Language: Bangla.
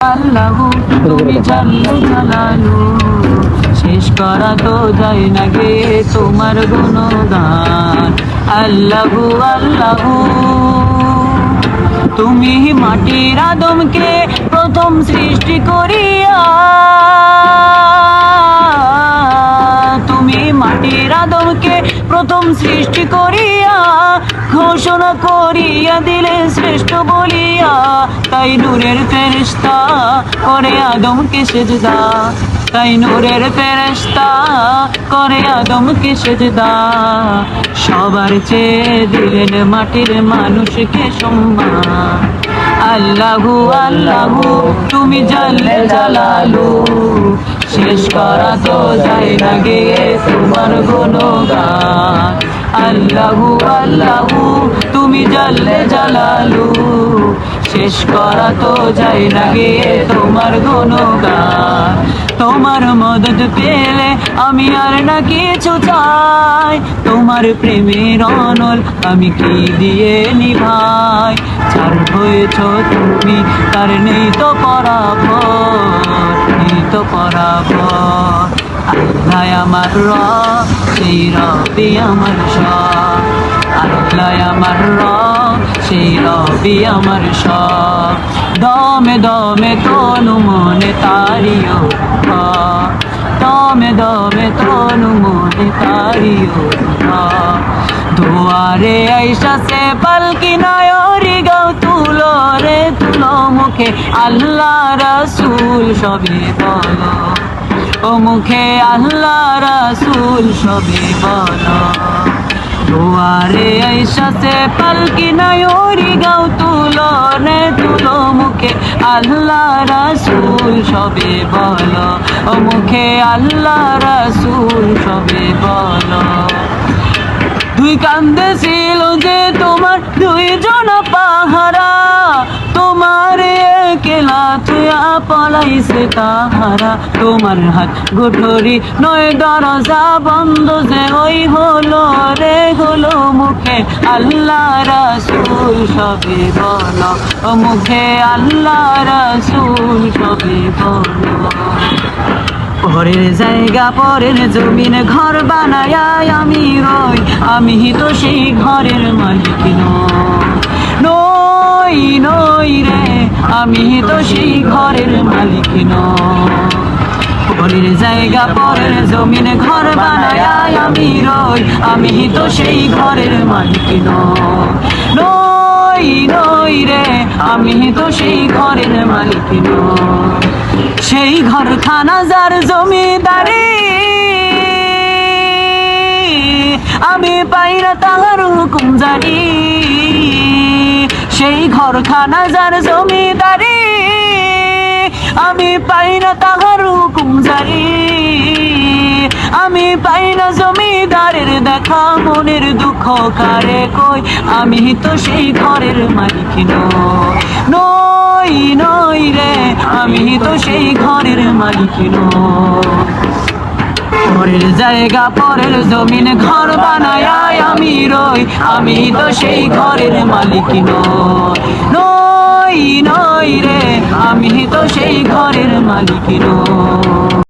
আল্লাহু তুমি জানলে জালালু, শেষ করা তো যায় না গে তোমার গুণগান। আল্লাহু আল্লাহু তুমি মাটির আদমকে প্রথম সৃষ্টি করিয়া, তুমি মাটির আদমকে প্রথম সৃষ্টি করিয়া ঘোষণা করিয়া দিলে শ্রেষ্ঠ বলিয়া, তাই নূরের ফেরেশতা করে আদমকে সেজদা, তাই নূরের ফেরেশতা করে আদমকে সেজদা। সবার চেয়ে দিলেন মাটির মানুষকে সম্মান। আল্লাহু আল্লাহু তুমি জানলে জালালু, শেষ করা তো যায় না গে তোমার গুণগান। আল্লাহু আল্লাহু তুমি জানলে জালালু, শেষ করা তো যায় না গে তোমার গুণগান। তোমার মদদ পেলে আমি আর না কিছু চাই, তোমার প্রেমের অনল আমি কি দিয়ে নিভাই। যার হয়েছ তুমি তার নেই তো পরাভর, নেই তো পরাভর। আল্লাহ আমার রব, সেই রবি আমার সব। আল্লাহ আমার রব, সেই রবি আমার সব। দমে দমে তনু মনে তারিও রব, দমে দমে তনু মনে তারিও রব। দুয়ারে আইসা সে পালকি নয়রি গাও তুলো রে তুলো মুখে আল্লাহ রাসূল সবে বলো, ও মুখে আল্লাহ রাসূল সবে বলো। দুয়ারে আইসা সে পালকি নয়রি গাও তুলো রে তুলো মুখে আল্লাহ রাসূল সবে বলো, ও মুখে আল্লাহ রাসূল সবে বলো। দুই কান্দে ছিল যে তোমার দুইজন পাহারা, তোমার একলা তুয়া পলাইছে তাহারা। তোমার হাত গুঠরি নয় দরজা বন্ধ যে ওই হলো রে হলো মুখে আল্লাহ রাসূল সবে বলো, ও মুখে আল্লাহ রাসূল সবে বলো। পরের জায়গা পরের জমিন ঘর বানায় আমি রই, আমি তো সেই ঘরের মালিক নই, নই রে আমি তো সেই ঘরের মালিক নই। পরের জায়গা পরের জমিন ঘর বানায় আমি রই, আমি তো সেই ঘরের মালিক নই, নই রে আমি তো সেই ঘরের মালিক নই। সেই ঘরখানা যার জমিদারি আমি পাই না তাহার হুকুম জারি, সেই ঘরখানা যার জমিদারি আমি পাই না তাহার হুকুম জারি। আমি পাই না জমিদারের দেখা মনের দুঃখ কারে কই, আমি তো সেই ঘরের মালিক নই, নই রে আমি তো সেই ঘরের মালিক নই। পরের জায়গা পরের জমিন ঘর বানায় আমি রই, আমি তো সেই ঘরের মালিক নই, নই রে আমি তো সেই ঘরের মালিক নই।